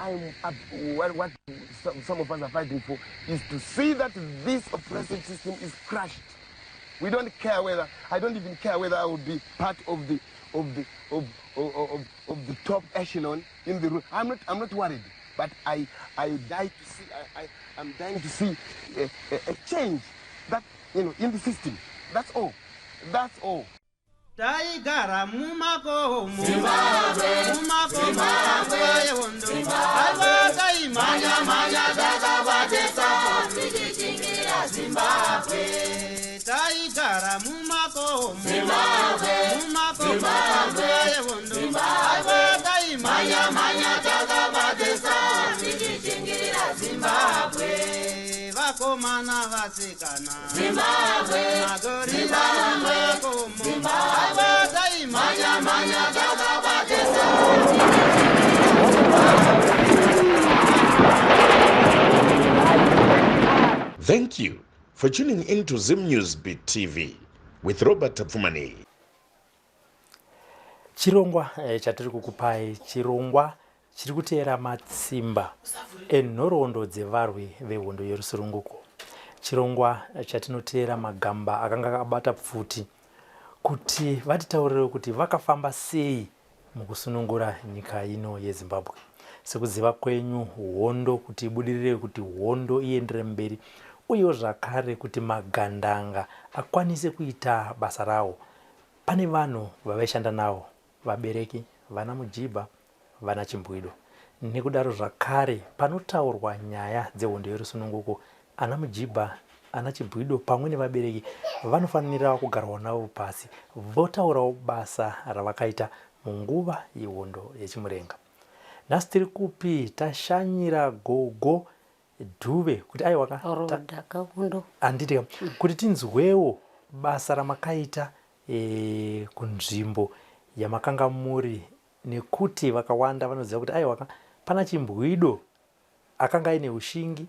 what some of us are fighting for is to see that this oppressive system is crushed. We don't care whether, I don't even care whether I would be part of the top echelon in the room. I'm not worried, but I'm dying to see a change that, in the system. That's all. That's all. Taigara mumako Zimbabwe Zimbabwe manya dakabatesa tichichingira Zimbabwe Taigara mumako Zimbabwe manya dakabatesa tichichingira Zimbabwe Vakomana vasikana Zimbabwe Thank you for tuning in to Zim News Beat TV with Robert Tapfumani. Chirongwa chatiri kukupai chirongwa chiri kuteera matsimba enhoroondo dzevarwi vehondo yerusununguko. Chirongwa chatinoteera magamba akanga akabata pfuti kuti vatitaurire kuti vakafamba sei mukusunungura nyika ino yeZimbabwe. Sekuziva kwenyu hondo kuti ibudirire, kuti hondo iendere mberi, uyewo zvakare kuti magandanga akwanise kuita basa rawo. Pane vanhu vavaishanda navo, vabereki, vana Mujibha, vana Chimbwido. Nekudaro zvakare panotaurwa nyaya dzehondo yerusununguko, ana Mujibha, ana Chimbwido pamwe nevabereki vanofanira kugarwa navo pasi votaurawo basa ravakaita munguva yehondo yechimurenga. Nhasi tiri kupi tashanyira gogo Dhuve kuti aiwa anditi kuti tinzwewo basa ramakaita kunzvimbo yamakanga muri, nekuti vakawanda vanoziva kuti aiwa pana Chimbwido akanga aine ushingi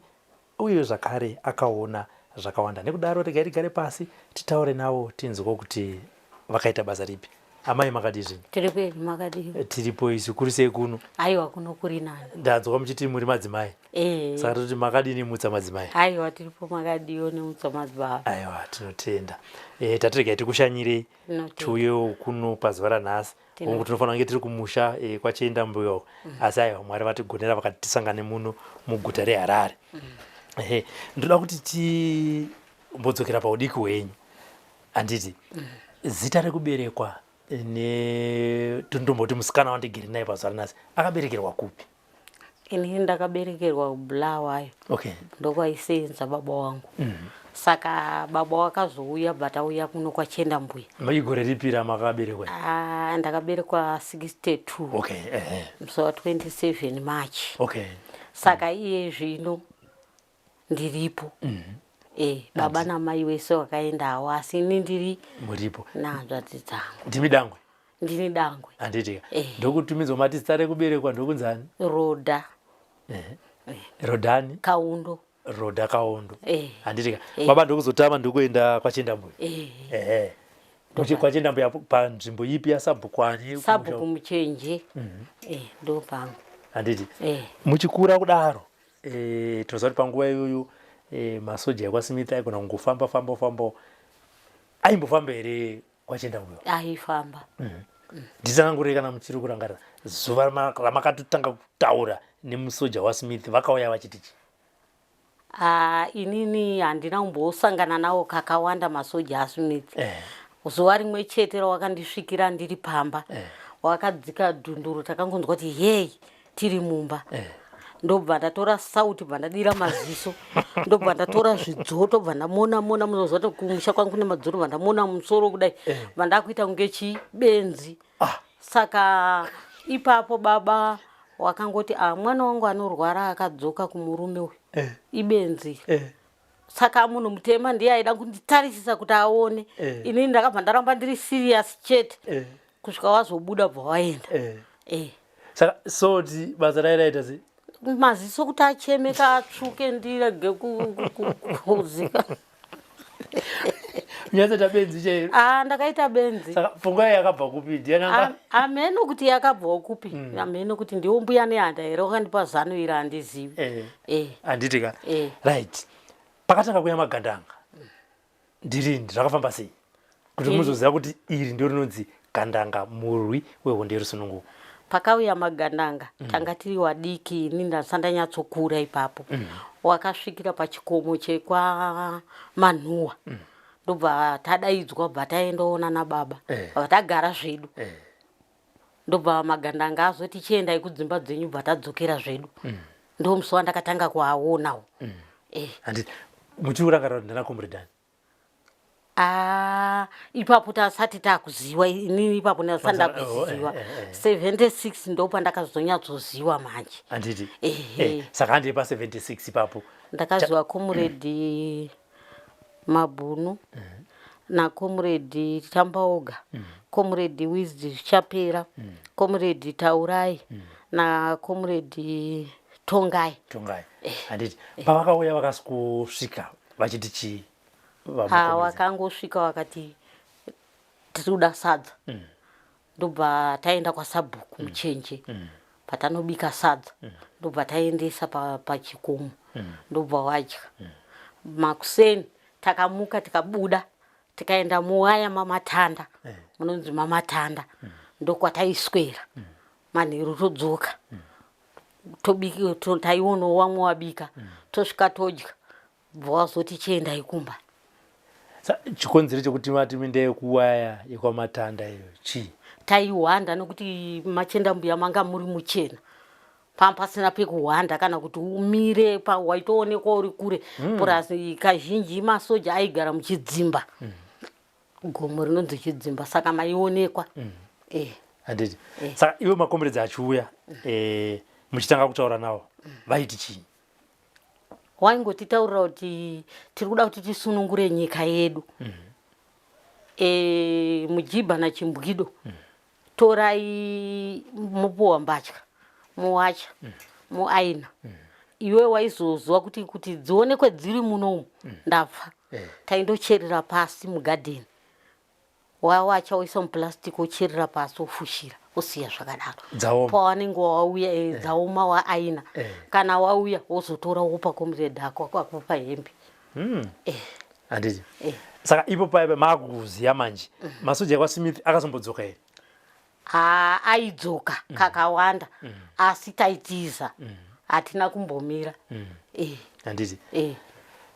uye zvakare akaona zvakawanda. Nekudaro regai pasi titaure navo tinzwe kuti vakaita basa ripi. Amai makadi zvino? Tiripo makadi. Tiripo isu kuri sei kuno? Aiwa kuno kuri nani. Ndanzwa muchiti muri madzimai. Saka kuti makadi ni mutsa madzimai. Aiwa tiripo makadi yone mutsa madzibaba. Aiwa tinotenda. Tatirega tikushanyire tuyo kuno pazuva ranhasi. Ngo tinofanira kunge tiri kumusha kwachienda mbuyo. Asi aiwa Mwari vatigonera vakati tisangane muno muguta reHarare. Ndoda kuti timbodzokera paudiki hwenyu. Anditi zita rekuberekwa netundomboti musikana wandigiri naye pazuva ranhasi akaberekerwa kupi? Ini ndakaberekerwa kuBulawayo. Okay. Ndokwaisenza baba wangu. Saka baba wakazouya batauya kuno kwachienda mbuya. Igore ripi ramakaberekwa? Ndakaberekwa 62. Okay. Musi wa 27 March. Okay. Saka iye zvino ndiripo. Baba namai wese wakaendawo asi ini ndiri muripo nanzvadzi dzangu. Ndimi Dangwe? Ndini Dangwe. Anditi ndokutumidzwa mati zita rekuberekwa ndokunzani? Roda. Rodani? Kaundo. Roda Kaundo. Anditi baba ndokuzotama ndokuenda kwachienda mbuya. Muchi kwachienda mbuya panzvimbo ipi yaSabhukwani? Sabhuku Muchenje. Ndo pangu. Anditi muchikura kudaro tinoziva kuti panguva iyoyo masoja ekwaSmith aigona kungofamba aimbofamba here kwachienda mbuya? Aifamba. Ndisangangurei kana muchiri kurangarira zuva ramakatotanga kutaura nemusoja waSmith vakauya vachitichi? Inini handina kumbosangana nawo kakawanda masoja aSmith. Zuva rimwe chete rawakandisvikira ndiri pamba. Wakadzika dhunduru takangonzwa kuti hey tiri mumba. Ndobva ndatora sauti vandadira maziso. Ndobva ndatora zvidzoto vandamona munozwa kuti kumusha kwangu kune madzoto vandamona musoro kudai. Vandakuita kunge chibenzi. Saka ipapo baba wakangoti mwana wangu anorwara akadzoka kumurume uyu. Ibenzi. Saka munhu mutema ndiye aida kunditarisisa kuti aone. Inini ndakabva ndaramba ndiri serious chete. Kusvika wazobuda bva waenda. Saka soti basa rairaita sei? Maziso kuti achemeka atsvuke ndirege kuzika. Nyazeta benzi chero. Ndakaita benzi. Saka pfungwa yakabva kupi? Ndiyananga. Ameno kuti yakabva kupi? Ameno kuti ndiwo mbuya neanda here wakandipa zano iri handizivi. Handitika. Right. Pakatanga kuya magandanga. Ndirini zvakafamba sei? Kuti muzoziva kuti iri ndio rinonzi gandanga murwi wehondo yerusununguko. Pakauya magandanga tanga tiri wadiki ini ndasandanyatsokura ipapo. Wakasvikira pachikomo chekwa Manhuwa. Ndobva tadaidzwa bva taendaona nababa. Vatagara zvedu. Ndobva magandanga azoti chiendai kudzimba dzenyu bva tadzokera zvedu. Ndo musi wandakatanga kuaonawo. Handiti muchiurangarira ndana Comrade. Ipapo tasati takuziwa inini ipapo ndasanda kuziwa 76 ndo pandakazonyatsoziwa manje. Handiti saka handi pa 76 ipapo ndakaziwa Comrade Mabunu na Comrade Tambaoga, Comrade Wisdom Chapera, Comrade Taurai na Comrade Tongai. Handiti pavakauya vakaskusvika vachiti chii? Wakangosvika wakati tiriuda sadza. Ndobva taenda kwaSabhuku Muchenje. Patanobika sadza. Ndobva taendesa pachikomo. Ndobva wadya. Makuseni takamuka tikabuda tikaenda muwaya mamatanda. Munonzi mamatanda. Ndokwataiswera. Manheru todzoka. Tobika taiono wamwe wabika. Tosvika todya. Bvawazoti chiendai kumba. Chikonzero chekuti mati muende kuwaya yekwamatanda iyo chii? Taiwanda nokuti machenda mbuya manga muri muchena. Pasina pekuhwanda kana kuti umire waitoonekwa uri kure. Purasi kazhinji masoja aigara muchidzimba. Gomo rinonzi chidzimba saka maionekwa. Handiti. Saka iwe makomberedzi achiuya muchitanga kutaura nawo vaiti chii? Waingotitaurira kuti tiri kuda kuti tisunungure nyika yedu. Mujibha naChimbwido torai mupuwa mbatya muwacha muaina. Iwe waizozwa kuti dzionekwe dziri munomu ndapfa. Taindocherera pasi mugadheni. Wawacha woisa muplastic wocherera pasi wofushira osiya zvakadaro. Pawanenge wauya dzaoma waaina. Kana wauya wozotora wopa Comrade ako akupa hembe. Handiti. Saka ipo paibe makuziya manje. Masoja ekwaSmith akazombodzoka here? Aidzoka kakawanda asi taitiza. Hatina kumbomira. Handiti.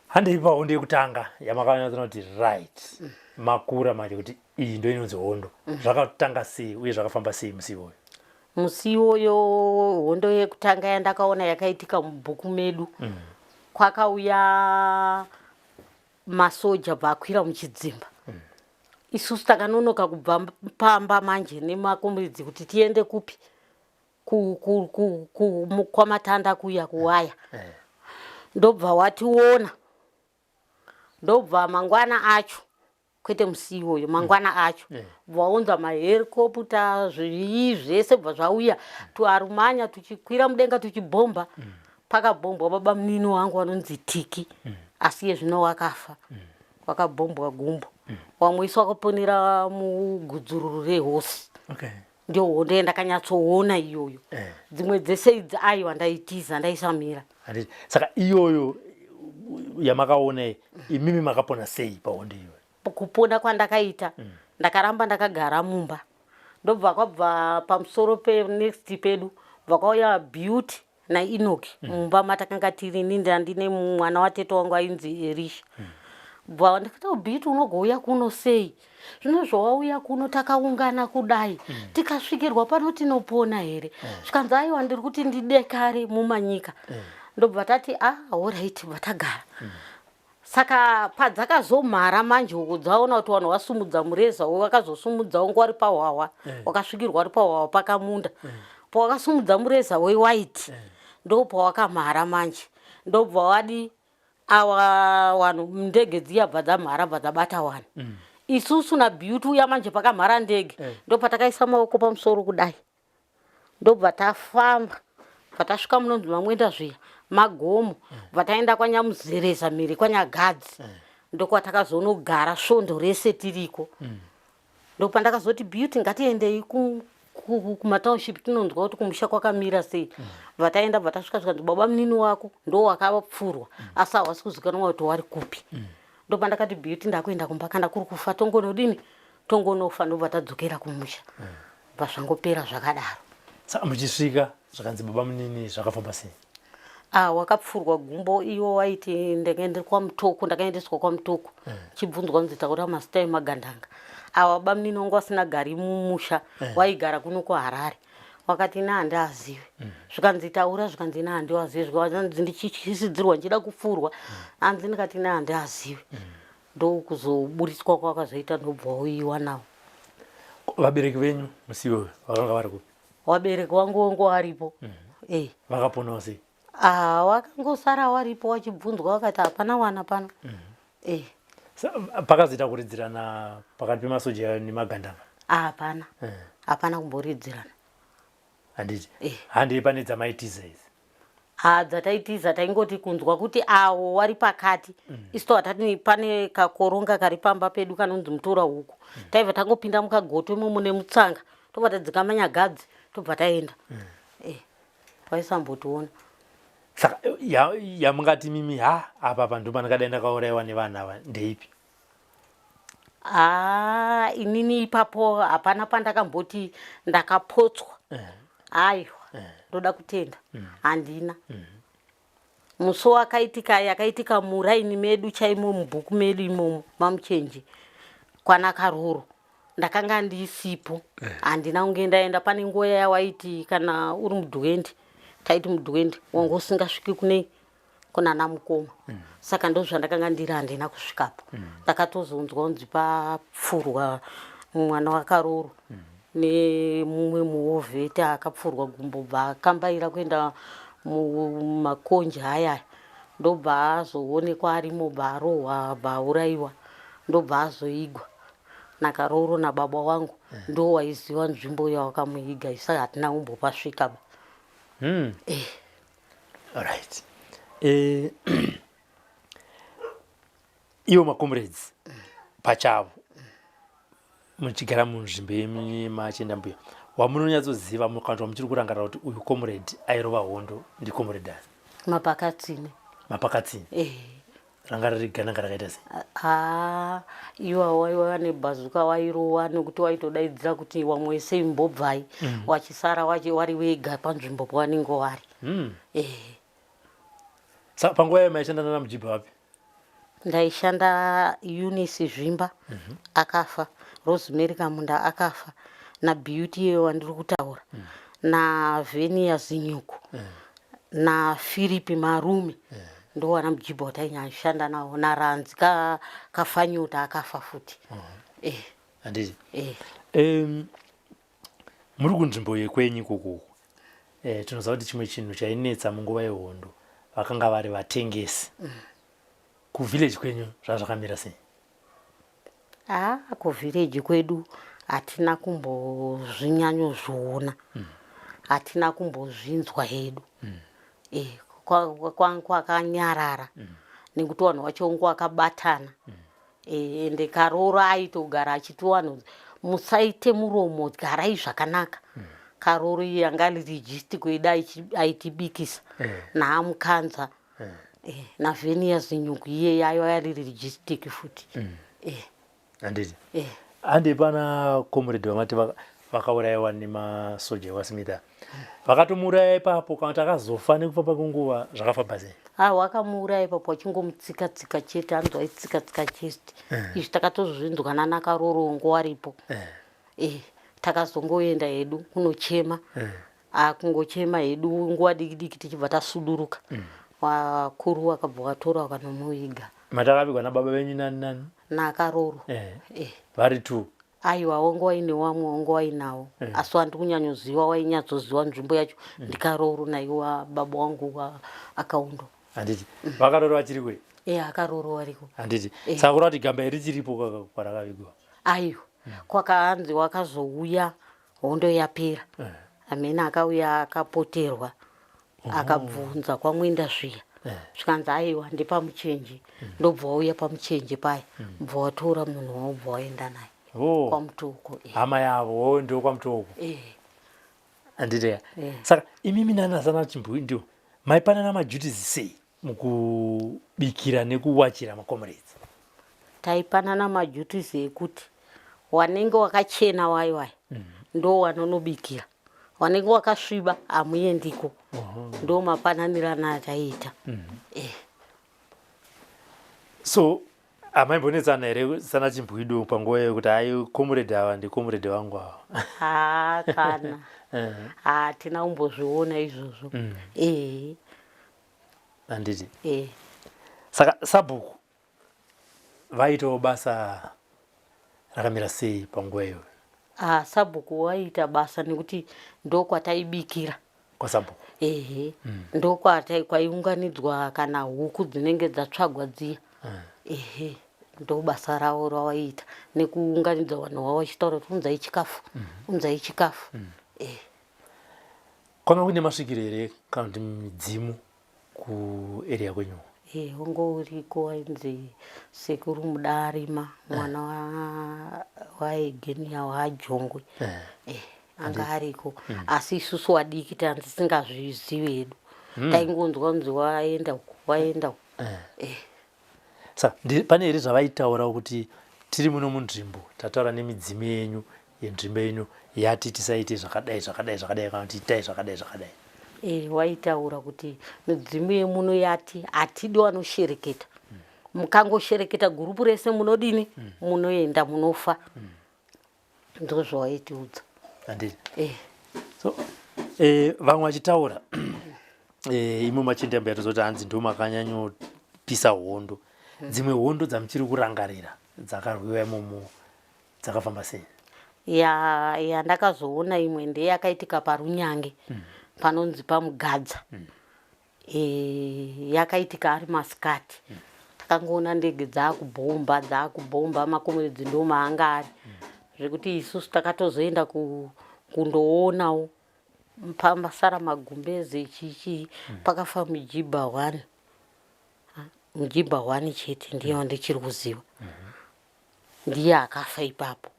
Handei pahondo yekutanga yamakanyatsa kuti right. Makura manje kuti iyi ndio inonzi hondo. Zvakatanga sei uye zvakafamba sei musi iwoyo? Musi iwoyo hondo yekutanga yandakaona yakaitika mubhuku medu. Kwakauya masoja bvakwira muchidzimba. Isusu takanonoka kubva pamba manje nemakomberedzi kuti tiende kupi? Kwamatanda kuya kuwaya. Ndobva wationa. Ndobva mangwana acho. Kwete musi iwoyo mangwana acho. Vaunza mahelikopta zvese bva zvauya. Tuarumanya tuchikwira mudenga tuchibomba. Pakabhombwa baba munini wangu wanonzi Tiki. Asi yezvino wakafa. Wakabombwa gumbo. Wamwe isu wakaponera mugudzururu rehosi. Ndio hondo yandakanyatsoona iyoyo. Dzimwe dzese idzi aiwa ndaitiza ndaisamira. Saka iyoyo yamakaona imimi makapona sei pahondo iyoyo? Kupona kwandakaita ndakaramba ndakagara mumba. Ndobva kwabva pamusoro next pedu vakauya Beauty na Enoch mumba matakanga tiri ndine mwana watete wangu ainzi Erisha. Bva ndakati Beauty unogouya kuno sei? Zvino zvawauya kuno takaungana kudai. Tikasvikirwa pano tinopona here. Zvikanzi aiwa ndiri kuti ndidekare mumanyika. Ndobva tati alright vatagara. Saka padzakazomhara manje uko dzaona kuti vanhu vasumudza mureza wakazosumudzawo ngwari pahwawa. Wakasvikirwa ari pahwawa pakamunda. Pawakasumudza mureza weWhite. Ndo pawakamhara manje. Ndobva wadi awa vanhu ndege dziya bva dzamhara bva dzabata vanhu. Isusu na Beauty uya manje pakamhara ndege. Ndo patakaisa maoko pamusoro kudai. Ndobva tafamba. Patasvika munonzi Mamwenda zviya. Magomo. Vataenda kwanyamuzereza miri kwanyagadzi. ndokwatakazoonogara svondo rese tiriko. Ndopandakazoti Beauty ngatiendei kumatownship tinonzwa kuti kumusha kwakamira sei. Vataenda vatasvika zvikanzi baba munini wako ndo wakapfurwa asi hawasi kuzikanwa kuti wari kupi. Ndopandakati Beauty ndakuenda kumba kana kuri kufa tongonodini tongonofa ndobva tadzokera kumusha. Zvangopera zvakadaro. Saka muchisvika zvakanzi baba munini zvakafamba sei? Wakapfurwa gumbo iwo waiti ndakaendeswa kwamutoko chibvunzwa kunzi taura mazita emagandanga. Baba munini wangu asina gari mumusha waigara kuno kuHarare. Wakati handiazive. Zvikanzi taura zvikanzi handiazive. Zvikanzi ndichisidzirwa ndichida kufurwa. Hanzi ndikati handiazive. Ndokuzoburiswa kwakazoita ndobva uyiwa nawo. Vabereki venyu musiwo vakanga vari kupi? Wabereki wangu waripo. Vakapona sei? Wakangosara waripo wachibvunzwa wakati hapana wana pano. Pakazoita kuridzirana pakati pemasoja nemagandanga? Hapana kumboridzirana. Handiti? Handei pane dzamaitiza idzi? Dzataitiza taingoti kunzwa kuti awo wari pakati. Isto hatati pane kakoronga kari pamba pedu kanonzi mutora huku. Taibva tangopinda mukagoto imo mune mutsanga. Tobva tadzika manyagadzi tobva taenda. Paisambotiona. Saka yamungati mimi apa pandu pandakadai ndakaurayiwa nevana ava ndeipi? Inini ipapo hapana pandakamboti ndakapotswa. Aiwa. Ndoda kutenda. Handina. Muso wakaitika muraini medu chaimo mubhuku medu imomo mamuchenji kwana Karoro. Ndakanga ndisipo. Handina kunge ndaenda pane nguva yawaiti kana uri mudhwendi. Taiti mudhwendi wangu usingasviki kunei kuna namukoma. Saka ndozvandakanga ndiri handina kusvikapo. Ndakatozonzwa kunzi papfurwa mwana waKaroro nemumwe muhovheti akapfurwa gumbo bva akambaira kuenda mumakonja aya. Ndobva azoonekwa arimo bva arohwa bva aurayiwa. Ndobva azoigwa naKaroro nababa wangu. Ndo waiziva nzvimbo yawakamuiga isa hatina kumbopasvika. Alright. Ivo macomrades pachavo muchigara munzvimbo yemachienda mbuya wamunonyatsoziva mukanzwa muchiri kurangarira kuti uyu comrade airova hondo ndicomrade ani? Mapakatsini. Rangarira gananga rakaita sei? Iwa waiva nebhazuka wairova nekuti waitodaidzira kuti wamwe sei mbobvai wachisara wari wega panzvimbo pawanenge wari. Saka panguva yamaishanda nana Mujibha wapi? Ndaishanda Eunice Zvimba akafa, Rosemary Kamunda akafa, na Beauty wandiri kutaura, na Venia Zinyuku, na Philip Marume. Ndo wana Mujibha watainyashanda nawo, na Ranzi Kafanyota akafa futi. Handiti? Muri kunzvimbo yekwenyu kuku. Tinoziva kuti chimwe chinhu chainetsa munguva yehondo vakanga vari vatengesi. Kuvillage kwenyu zvazvakamira sei? Kuvillage kwedu hatina kumbozvinyanyozviona. Hatina kumbozvinzwa hedu. Kwakanyarara. Nekuti vanhu vacho vakabatana. Ende Karoro aitogara achiti vanhu musaite muromo, garai zvakanaka. Karoro iye anga ari logistic wedu aitibikisa. Naamukanza. Na Venia Zinyuku iye aiva ari logistic futi. Handiti? Hande pana comrade vamati vakaurayiwa nemasoja eWestminster. Vakatomuraya ipapo kana kuti akazofa nekufamba kwenguva zvakafamba sei? Wakamuuraya ipapo wachingomutsika-tsika chete, anzi waitsika-tsika chest. Izvi takatozvinzwa naKaroro nguva ripo. Takazongoenda hedu kunochema. Kungochema hedu nguva diki-diki tichibva tasuduruka. Wakuru wakabva watora wakanomuiga. Matakavigwa nababa venyu nani? naKaroro. Vari tu. Aiwa wangu waine wamwe wangu wainawo. Asi wandi kunyanyuziwa wainyatsoziwa nzvimbo yacho ndiKaroro naiwa baba wangu akaundo. Handiti. Vakaroro vachiri kwe? Akaroro wariko. Handiti. Saka kurati gamba richiripo kwarakavigwa. Aiwa. Kwakaanzi wakazouya hondo yapera. Amene akauya akapoterwa. Akabvunza kwamwenda zviya. zvikanzi aiwa ndepamuchenje ndobva wauya pamuchenje paya bva watora munhu waubva waenda naye kwamutoko hama yavo ndio kwamutoko anditeya saka imimi nanasana chimbui ndio maipanana maduties sei mukubikira nekuwachira makomrades? taipanana maduties ekuti wanenge wakachena waiwai ndo wanonobikira, wanenge wakasviba hamuendiko. Ndo mapananirana ataiita. So amaimbonetsana here sana chimbwidu panguva yekuti hai comrade ava ndicomrade vangu ava? Kana hatina umbozviona izvozvo. Handiti. Saka Sabhuku vaitawo basa rakamira sei panguva iyoyo? Sabhuku waita basa nekuti ndokwataibikira kwa Sabhuku. Ndokwaiunganidzwa kana huku dzinenge dzatsvagwa dziya. Ndo basa ravo rawaita nekuunganidza vanhu vavo vachitaura kuti unzai chikafu, unzai chikafu. Kwanga kune masvikiro here kana kuti midzimu kuarea kwenyu? Wango uriko wainzi Sekuru Mudarima, mwana waEgenia waJongwe. Anga ariko. Asi isusu wadiki tisingazvizivi hedu. Taingonzwa kunzi waenda uko, waenda uko. Sa pane here zvavaitaura kuti tiri muno munzvimbo tataura nemidzimu yenyu yenzvimbo yenyu yati tisaite zvakadai zvakadai zvakadai kana kuti itai zvakadai zvakadai? Waitaura kuti midzimu yemuno yati hatidi wanoshereketa. Mukangoshereketa gurupu rese munodini, munoenda munofa. Ndo zvawaitiudza. Handiti. So vamwe vachitaura imwe machinda mberi zoti hanzi ndo makanyanyopisa hondo. Dzimwe hondo dzamuchiri kurangarira dzakarwiwa imomo dzakafamba sei? Ndakazoona imwe ndeyakaitika paRunyange panonzi paMugadza. Yakaitika ari masikati. Takangoona ndege dzakubhomba makomredzi ndo maanga ari. Zvekuti isusu takatozoenda kundoonawo pamasara magumbeze chichi pakafa Mujibha 1. Mujibha 1 chete ndiyo ndichiri kuziva. Ndiye akafa ipapo.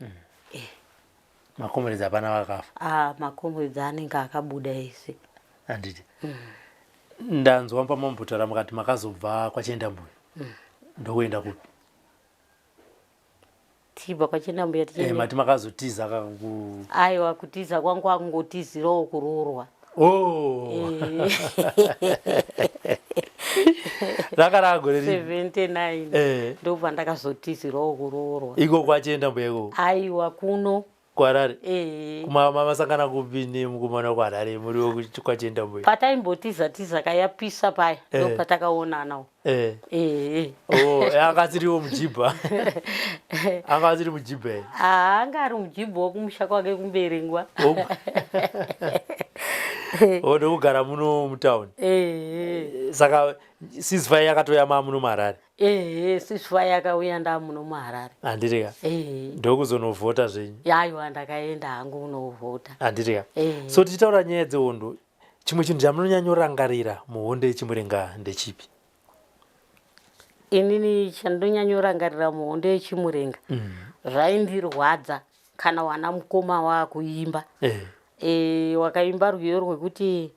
Makomredzi hapana vakafa? Makomredzi anenge akabuda ese. Handiti. Ndanzwa pamambutara mukati makazobva kwaChendambuya. Ndokuenda kupi? Tibva kwaChendambuya tichienda. Mati makazotiza aiwa kutiza kwangu angotizirawo kuroorwa. Rakara gore 79 ndo pandakazotizirawo kuroorwa. Iko kwaChendambuya iko? Aiwa kuno kwaRare. Mamasangana kupi nemukomana kwaRare muriwo kwaChendambuya? Pataimbotizatiza kayapisa paya ndo patakaonanawo. Akasiriwo Mujibha? Anga asiri Mujibha? Anga ari Mujibha wokumusha kwake kumberengwa. Ndokugara muno mutauni? Saka ceasefire yakatoya muno muHarare? Ceasefire yakauya ndamuno muHarare. Handireka. Ndokuzonovhota zvenyu? Aiwa ndakaenda hangu kunovhota. Handireka. So tichitaura nyaya dzehondo, chimwe chinhu chamunonyanyorangarira muhondo yeChimurenga ndechipi? Inini chandinonyanyorangarira muhondo yeChimurenga zvaindirwadza kana wana mukoma wakuimba. Wakaimba rwiyo rwekuti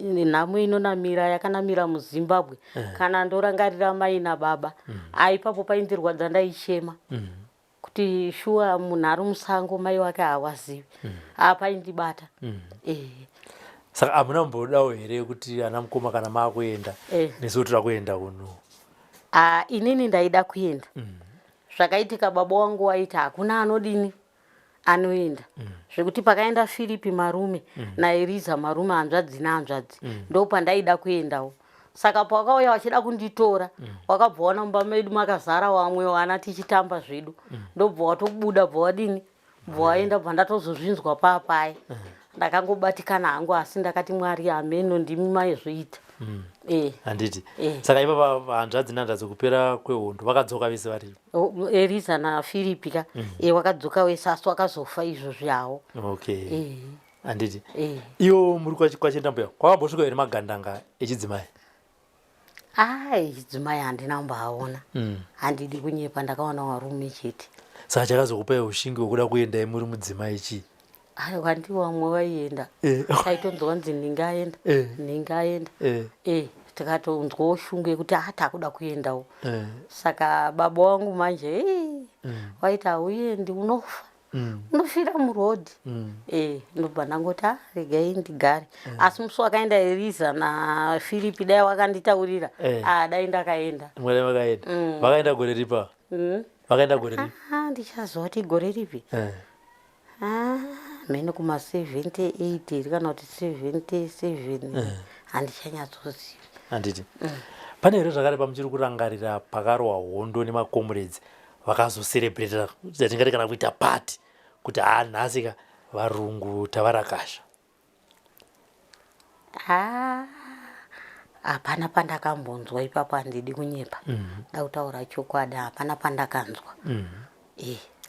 nhamo inonamira yakanamira muZimbabwe. Kana ndorangarira mai nababa aipapo paindirwadza ndaichema kuti shuwa munhu ari musango mai wake hawazivi. Paindibata. Saka hamuna mbodawo here kuti ana mukoma kana maakuenda nesu tira kuenda kuno? Inini ndaida kuenda. Zvakaitika baba wangu waiti hakuna anodini anoenda. Zvekuti pakaenda Philipi marume naEriza marume hanzvadzi nehanzvadzi ndo pandaida kuendawo. Saka pakauya wachida kunditora wakabva wana mumba medu makazara vamwe vana tichitamba zvedu. Ndobva watobuda bva wadini bva waenda bva ndatozozvinzwa papaya. Ndakangobatikana hangu asi ndakati Mwari ameno ndimi maizviita. Handiti. Saka ipapa hanzvadzi nehanzvadzi kupera kwehondo vakadzoka vese vari? Eriza naPhilipi ka wakadzoka wese asi wakazofa izvozvi hawo. Handiti. Iyo muri kwaChendambuya kwakambosvika here magandanga echidzimai? Ai, dzimai handina kumbaona. Handidi kunyepa, ndakaona varume chete. Saka chakazokupai ushingi hwekuda kuendai muri mudzimai chii? Ai, wandi vamwe vaienda. Taitonzwanzi ndingaenda, ndingaenda. Tikatonzwawo shungu yekuti takuda kuendawo. Saka baba wangu manje waiti hauendi unofa. Unofira murodhi. Ndobva ndangoti regai ndigare. Asi musi wakaenda Eliza naFilipi dai wakanditaurira. Dai ndakaenda. Mwere vakaenda. Vakaenda gore ripa? Vakaenda gore ripi? Ndichazoti gore ripi? Mene kuma 78 kana kuti 77. Handichanyatsosiva. Handiti. Pane here zvakare pamuchiri kurangarira pakarwa hondo nemakomrades vakazoserebhretera zatingati kana kuita pati kuti nhasi varungu tavarakasha? Hapana pandakambonzwa ipapo, handidi kunyepa. Dautaura chokwadi, hapana pandakanzwa.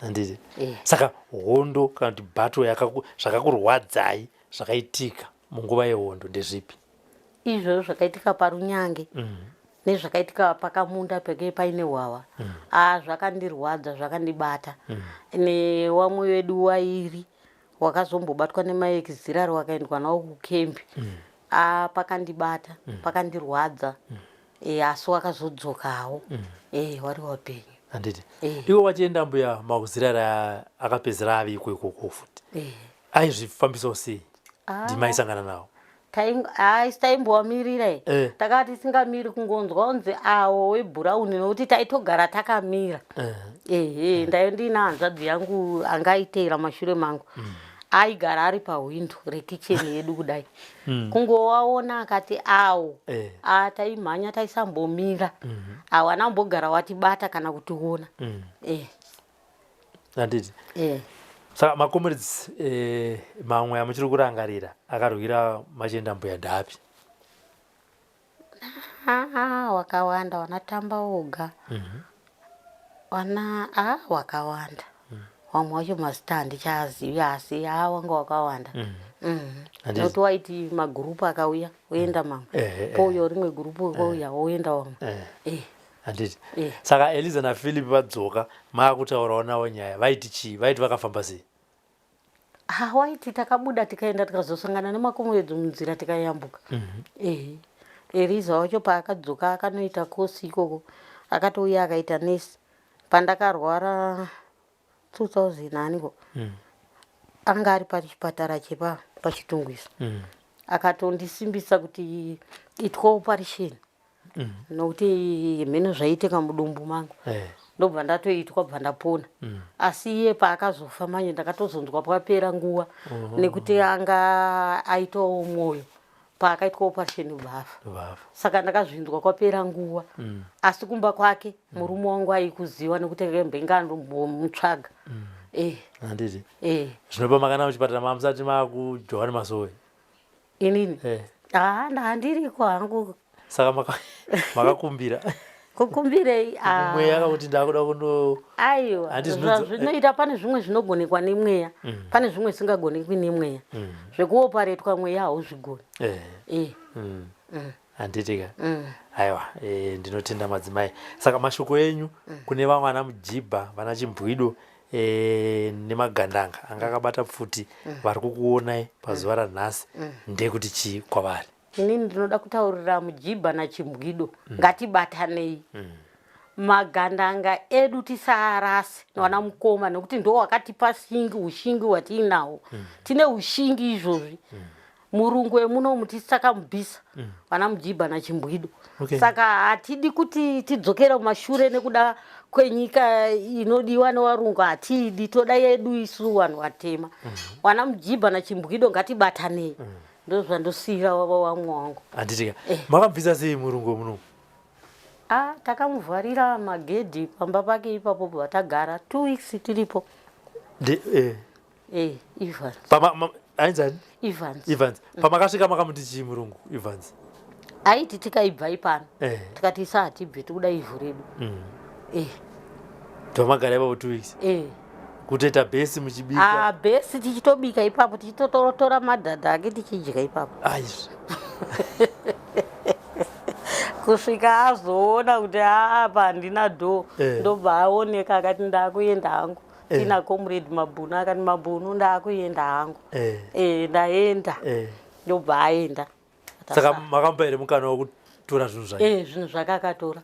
Handiti. Saka hondo kana kuti battle zvakakurwadzai zvakaitika munguva yehondo ndezvipi? Izvozvo zvakaitika parunyange nezvakaitika pakamunda pekee paine hwava. Zvakandirwadza, zvakandibata. Newamwe wedu wairi wakazombobatwa nemaekizirari wakaendwa nawo kukembi. Pakandibata, pakandirwadza. Asi wakazodzokawo. Wari wapenyu. Handiti. Iwo wachienda mbuya maekizirari akapedzera avi ikoko futi. Aizvifambisa sei? Ndimaisangana nawo. Taimbowamirira takati tisingamiri kungonzwa unzi awo webhurauni nokuti taitogara takamira. Ndayo ndina hanzvadzi yangu angaiteera mashure mangu. Aigara ari pahwindo rekicheni yedu kudai. Kungowaona akati awo. Taimhanya taisambomira. Hawana kumbogara watibata kana kutiona. Handiti. Saka makomrades mamwe amuchiri kurangarira akarwira machienda mbuya dhapi? Wakawanda, wanatamba oga. Wakawanda. Wamwe wacho mazita handichazivi asi wanga wakawanda. Nokuti waiti magurupu akauya woenda mamwe. Pouya rimwe gurupu wouya woenda wamwe. Handiti. Saka Eliza naFilipi vadzoka maakutaurawo nawo nyaya vaiti chii? Vaiti vakafamba sei? Waiti takabuda tikaenda tikazosangana nemakomrades munzira tikayambuka. Eliza wacho paakadzoka akanoita kosi ikoko, akatouya akaita nesi. Pandakarwara 2000 aniko. Anga ari pachipatara chepa pachitungwisa. Akatondisimbisa kuti itwa operation. Nokuti mheno zvaitika mudumbu mangu. Ndobva ndatoitwa bva ndapona. Asi iye paakazofa manje ndakatozonzwa pakapera nguva nekuti anga aitawo mwoyo paakaitwa operation bvafa. Saka ndakazvinzwa kwapera nguva. Asi kumba kwake murume wangu aikuziva nekuti akembenga ndombomutsvaga. Handiti. Zvinopa makana muchipatara mamusati makuJohani Masowe? Inini? Handiriko hangu. Saka makakumbira? Kukumbirei? Mweya akakuti ndakuda kuno... Aiwa, zvinoita pane zvimwe zvinogonekwa nemweya. Pane zvimwe zvisingagonekwi nemweya. Zvekuoparetwa mweya hauzvigoni. Handitika. Aiwa, ndinotenda madzimai. Saka mashoko enyu kune vamwe vana mujibha, vana chimbwido nemagandanga anga akabata pfuti vari kukuonai pazuva ranhasi ndekuti chii kwavari? Inini ndinoda kutaurira mujibha nachimbwido ngatibatanei. Magandanga edu tisaarase nwana mukoma nekuti ndo wakatipa ushingi hwatiinawo. Tine ushingi izvozvi. Murungu wemunomu tisakamubvisa vana mujibha nachimbwido. Saka hatidi kuti tidzokere kumashure nekuda kwenyika inodiwa nevarungu, hatidi. Toda yedu isu vanhu vatema. Vana mujibha nachimbwido ngatibatanei. Ndozvandosira wamwe wangu. Handitika. Makabvisa sei murungu wemunomu? Takamuvharira magedhi pamba pake ipapo patagara 2 weeks tiripo. Evans. Ainzani? Evans. Pamakasvika makamuti chii murungu Evans? Aiti tikaibva ipano. Tikati isatibve tokuda ivhu redu. Tomagara ipapo 2 weeks? Kutoita bhesi muchibika? Bhesi tichitobika ipapo, tichitotora madhadha ake tichidya ipapo. kusvika azoona kuti apa handina dhoo ndobva aoneka akati ndakuenda hangu tina comrade Mabhunu akati Mabhunu ndakuenda hangu ndaenda ndobva aenda. Saka makampa here mukana wokutora zvinhu zvake? Zvinhu zvake akatora.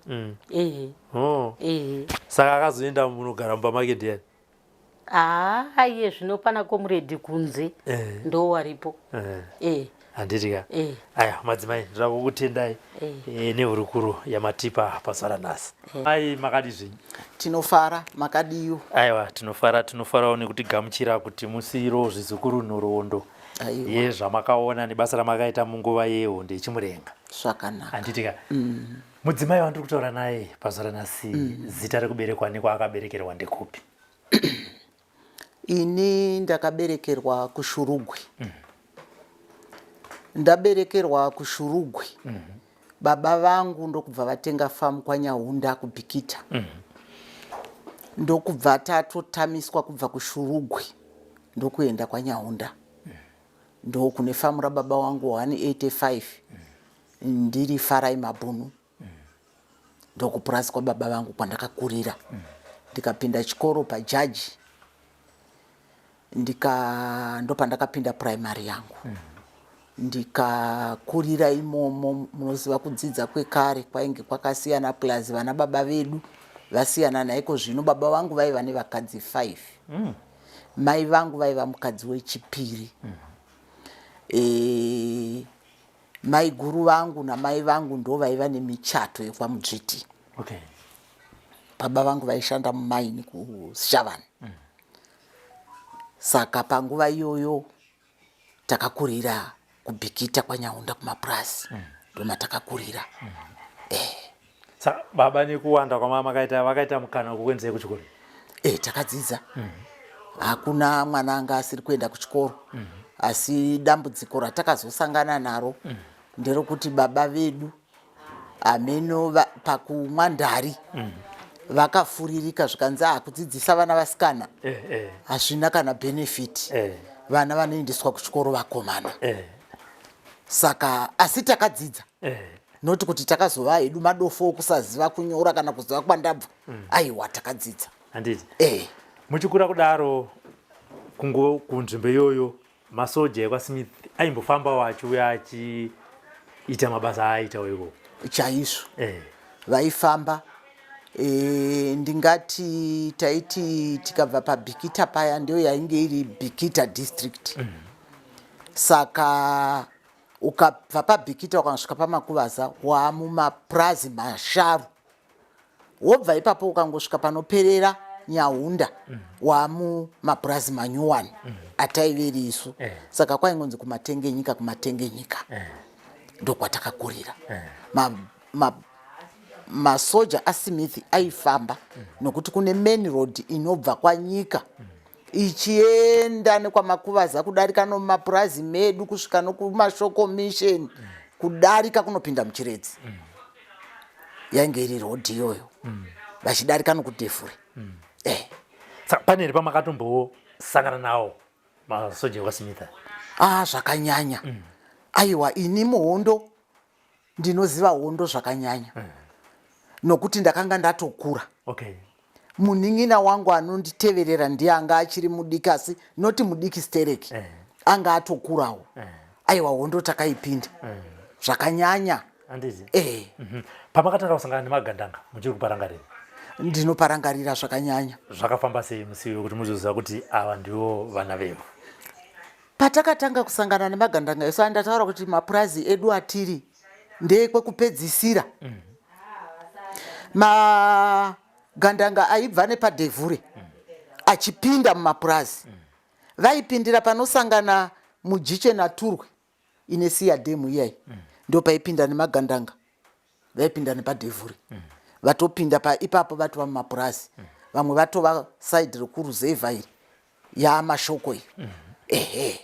Saka akazoenda munogara mumba make ndiani? Iye zvino pana comrade kunze ndo waripo. Handitika. Aya madzimai ndira kukutendai nehurukuro yamatipa pazuva ranhasi. Ai makadi zvinyi? Tinofara makadiyo. Aiwa tinofarawo nekuti gamuchira kuti musiro zvizukuru nhoroondo yezvamakaona nebasa ramakaita munguva yehondo yechimurenga. Zvakanaka. Handitika. Mudzimai wandiri kutaura naye pazuva ranhasi zita rekuberekwa nekwaakaberekerwa ndekupi? Ini ndakaberekerwa kuShurugwi. Ndaberekerwa kuShurugwi. Baba vangu ndokubva vatenga famu kwaNyahunda kuBhikita. Ndokubva tatotamiswa kubva kuShurugwi ndokuenda kwaNyahunda. Ndokune famu rababa wangu 185 ndiri Farai Mabhunu. Ndokupurasi kwa baba vangu kwandakakurira. Ndikapinda chikoro pajaji. Ndopandakapinda primary yangu. Ndikakurira imomo. Munoziva kudzidza kwekare kwainge kwakasiyana plus vana baba vedu vasiyana naiko zvino. Baba vangu vaiva nevakadzi 5. Mai vangu vaiva mukadzi wechipiri. Mai guru vangu namai vangu ndo vaiva nemichato yekwaMudzviti. Baba vangu vaishanda mumaini kuShavani. Saka panguva iyoyo takakurira kuBhikita kwaNyahunda kumapurasi. Ndoma takakurira. Saka baba nekuwanda kwamama vakaita mukana wekukwenzei kuchikoro? Takadzidza. Hakuna mwana anga asiri kuenda kuchikoro. Asi dambudziko ratakazosangana naro nderokuti baba vedu ameno pakumwandari vakafuririka zvikanzi kudzidzisa vana vasikana hazvina kana benefit. Vana vanoendeswa kuchikoro vakomana. Saka asi takadzidza. Noti kuti takazova hedu madofo okusaziva kunyora kana kuziva kwandabva. Aiwa takadzidza. Handiti? Muchikura kudaro kunzvimbo iyoyo masoja ekwaSmith aimbofambawo achiuya achiita mabasa aaita weiko? Chaizvo. Vaifamba. Ndingati taiti tikabva paBhikita paya ndio yainge iri Bhikita district. Saka ukabva paBhikita ukasvika paMakuvaza wamumapurazi masharu. Wobva ipapo ukangosvika panoperera Nyahunda wamumapurazi manyuwani ataiveri isu. Saka kwaingonzi kumatengenyika. Ndokwatakakurira. Masoja aSmith aifamba nokuti kune main road inobva kwanyika ichienda nekwamakuvaza kudarika nomapurazi medu kusvika nokumashoko mission kudarika kunopinda muchiredzi. Yainge iri road iyoyo vachidarika nokudhefure. Saka pane pamakatombowo-sangana nawo masoja ekwaSmith? Zvakanyanya. Aiwa ini muhondo ndinoziva hondo zvakanyanya. Nokuti ndakanga ndatokura. Munin'ina wangu anonditeverera ndiye anga achiri mudiki asi noti mudiki stereki. Anga atokurawo. Aiwa hondo takaipinda. Zvakanyanya. Handiti? Pamakatanga kusangana nemagandanga muchiri kuparangarira? Ndinoparangarira zvakanyanya. Zvakafamba sei musiwo kuti muzoziva kuti ava ndivo vana vevo? Patakatanga kusangana nemagandanga eso andataura kuti mapurazi edu atiri ndeekwekupedzisira. Magandanga aibva nepaDhevhure achipinda mumapurazi. Vaipindira panosangana Mujiche naTurwe ine Siya Demu iyai. Ndo paipinda nemagandanga. Vaipinda nepaDhevhure. Vatopinda ipapo vatova mumapurazi. Vamwe vatova side rekuruzevha iri yamashoko iyi.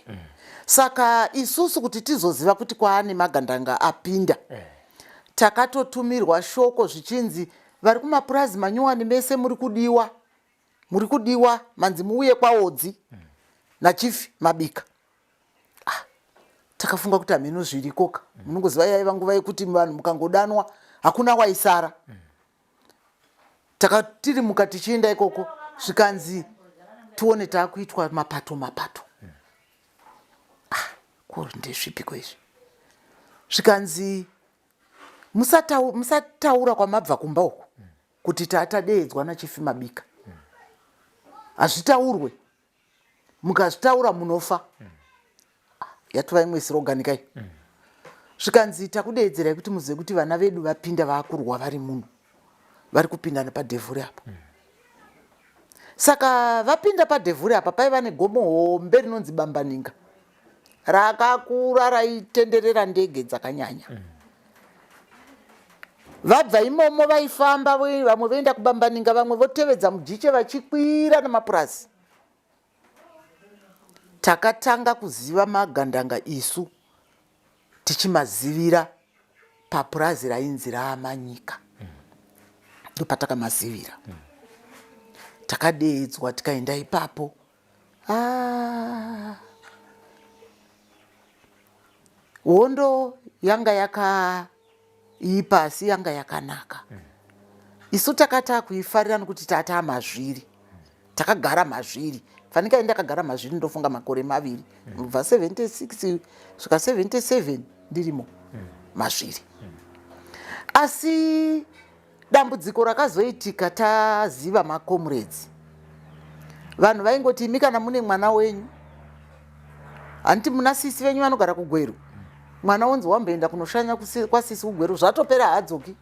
Saka isusu kuti tizoziva kuti kwaane magandanga apinda. Takatotumirwa shoko zvichinzi vari kumapurazi manyuwani mese muri kudiwa manzi muuye kwaodzi nachifi Mabika. Takafunga kuti hameno zvirikoka. Munongoziva yaiva nguva yekuti vanhu mukangodanwa hakuna waisara. Takatirimuka tichienda ikoko zvikanzi tuone taakuitwa mapato. Kuri ndezvipiko izvi? Zvikanzi musataura kwamabva kumba uku kuti tadeedzwa nachifi Mabika. Hazvitaurwe, mukazvitaura munofa. Yatova imwe siroganikai. Zvikanzi takudeedzerai kuti muzive kuti vana vedu vapinda vaakurwa vari muno, vari kupinda nepadhevhuri apa. Saka vapinda padhevhuri apa paiva negomo hombe rinonzi Bambaninga, rakakura raitenderera ndege dzakanyanya. Vabva imomo vaifamba, vamwe voenda kuBambaninga, vamwe votevedza mujiche vachikwira namapurazi. Takatanga kuziva magandanga isu tichimazivira papurazi rainzi raManyika. Ndopatakamazivira. Takadeedzwa tikaenda ipapo. Hondo yanga yakaipa asi yanga yakanaka. Isu takata kuifarira nokuti tata mazviri. Takagara mazviri. Fanika enda kagara mazviri ndofunga makore maviri. Kubva 76 svika 77 ndirimo mazviri. Asi dambudziko rakazoitika taziva makomrades. Vanhu vaingoti imi kana mune mwana wenyu, handiti muna sisi venyu vanogara kuGweru, mwana wonzi wamboenda kunoshanya kwasisi kuGweru, zvatopera hadzoki,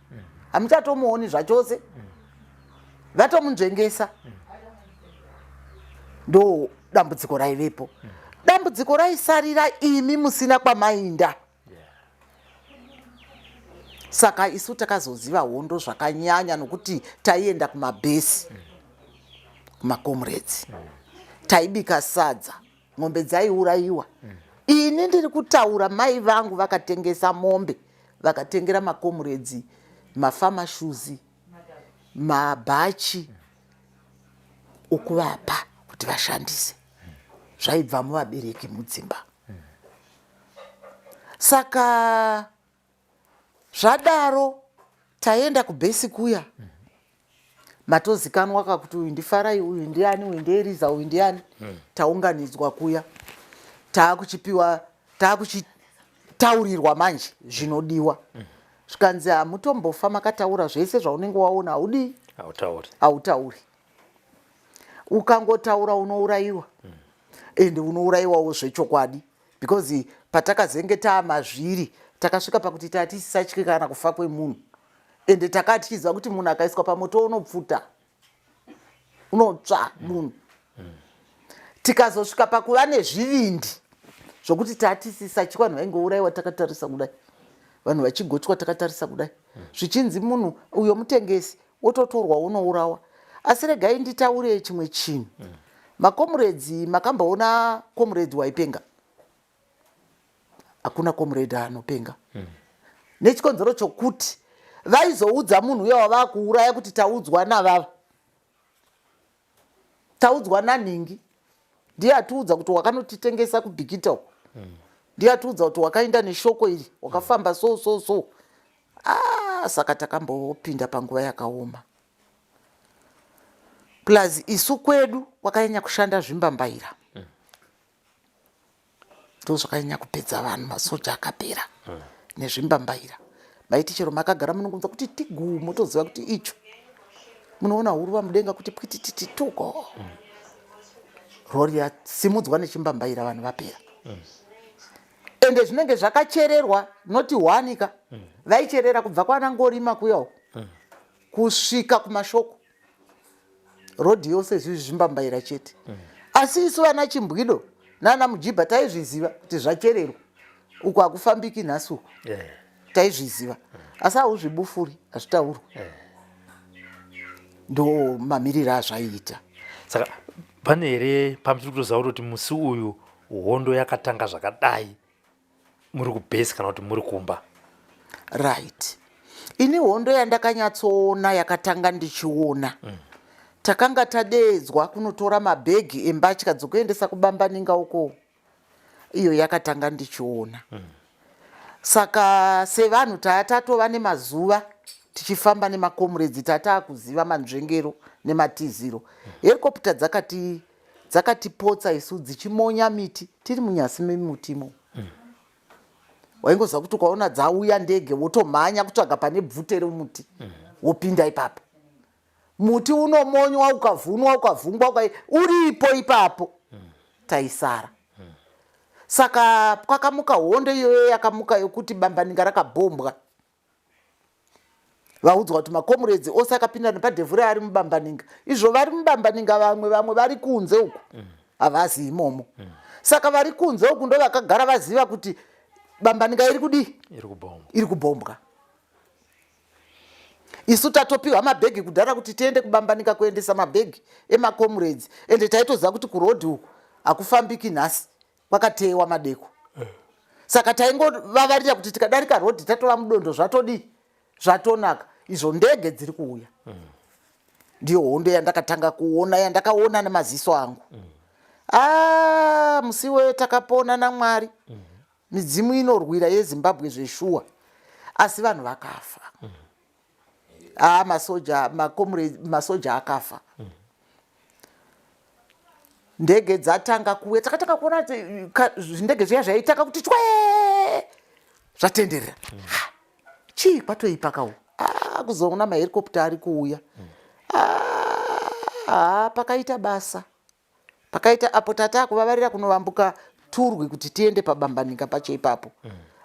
hamuchatomuoni zvachose, vatomunzvengesa. Ndo dambudziko raivepo. Dambudziko raisarira imi musina kwamainda. Saka isu takazoziva hondo zvakanyanya nokuti taienda kumabhesi, kumakomrades. Taibika sadza, ng'ombe dzaiuraiwa. Ini ndiri kutaura mai vangu vakatengesa mombe, vakatengera makomrades mafama shoes, mabhachi okuvapa kuti vashandise. Zvaibva muvabereki mudzimba. Saka zvadaro taenda kubhesi kuya. Matozikanwa kuti uyu ndiFarai, uyu ndiani, uyu ndiEriza, uyu ndiani. Taunganidzwa kuya. Taakuchitaurirwa manje zvinodiwa. Zvikanzi hamutombofa makataura zvese zvaunenge waona, haudi? Hautauri. Ukangotaura unouraiwa. Ende unouraiwawo zvechokwadi. Because patakazenge taamazviri, takasvika pakuti tatisisatyi kana kufa kwemunhu. Ende takatichiziva kuti munhu akaiswa pamoto unopfuta, unotsva munhu. Tikazosvika pakuva nezvivindi zvokuti tatisisatyi, vanhu vaingouraiwa takatarisa kudai, vanhu vachigotywa takatarisa kudai. Zvichinzi munhu uyo mutengesi ototorwa unourawa. Asi regai nditaure chimwe chinhu. Makomrades, makambaona comrade waipenga? Hakuna comrade anopenga. Nechikonzero chokuti vaizoudza munhu uyo wava kuuraya kuti taudzwa navava, taudzwa naNhingi, ndiye atiudza kuti wakanotitengesa kuBhikita uko, ndiye atiudza kuti wakaenda neshoko iri, wakafamba so. Saka takambopinda panguva yakaoma. Plus isu kwedu kwakanyanya kushanda zvimbambaira. Ndozvakanyanya kupedza vanhu, masoja akapera nezvimbambaira. Maiti chero makagara munongonza kuti tigu, motoziva kuti icho. Munoona huruva mudenga kuti pwitititi tuko. Rori yasimudzwa nechimbambaira vanhu vapera. Ende zvinenge zvakachererwa, noti Hwanika. Vaicherera kubva kwaNangorima kuya kusvika kumashoko. Rodhi yose zvimbambaira chete. Asi isu vana Chimbwido nana Mujibha taizviziva kuti zvachererwa. Uko hakufambiki nhasi uko. Taizviziva. Asi hauzvibufuri, hazvitaurwa. Ndo mamiriro azvaiita. Saka pane here pamuchiri kutoziva kuti musi uyu hondo yakatanga zvakadai muri kubhesi kana kuti muri kumba? Right. Ini hondo yandakanyatsoona yakatanga ndichiona. Takanga tadeedzwa kunotora mabhegi embatya dzokuendesa kuBambaninga uko. Iyo yakatanga ndichiona. Saka sevanhu tatova nemazuva tichifamba nemakomrades tata kuziva manzvengero nematiziro. Helicopter dzakatipotsa isu dzichimonya miti tiri munyasi memutimo. Waingozva kuti ukaona dzauya ndege wotomhanya kutsvaga pane bvute remuti wopinda ipapo. Muti unomonywa ukavhunwa ukavhungwa uripo ipapo. Taisara. Saka kwakamuka hondo iyoyo yakamuka yokuti Bambaninga rakabhombwa. Vaudzwa kuti makomrades ose akapinda nepadhevhuri ari muBambaninga. Izvo vari muBambaninga vamwe vari kunze uku. Havazi imomo. Saka vari kunze uku ndo vakagara vaziva kuti Bambaninga iri kudi? Iri kubhombwa. Isu tatopiwa mabhegi kudhara kuti tiende kuBambaninga kuendesa mabhegi emakomrades. Ende taitoziva kuti kurodhi uku hakufambiki nhasi. Kwakatewa madeko. Saka taingovavarira kuti tikadarika rodhi tatova mudondo zvatodi? Zvatonaka. Izvo ndege dziri kuuya. Ndiyo hondo yandakatanga kuona yandakaona nemaziso angu. Musiwe takapona naMwari. Midzimu inorwira yeZimbabwe zveshuwa. Asi vanhu vakafa. Masoja akafa. Ndege dzatanga kuwe takataka kuona ndege zviya zvaitaka kuti chwe zvatenderera. Chii kwatoipakawo? Kuzoona mahelicopter ari kuuya. Pakaita basa. Pakaita apo tata kuvavarira kunovambuka Turwi kuti tiende paBambaninga pacho ipapo.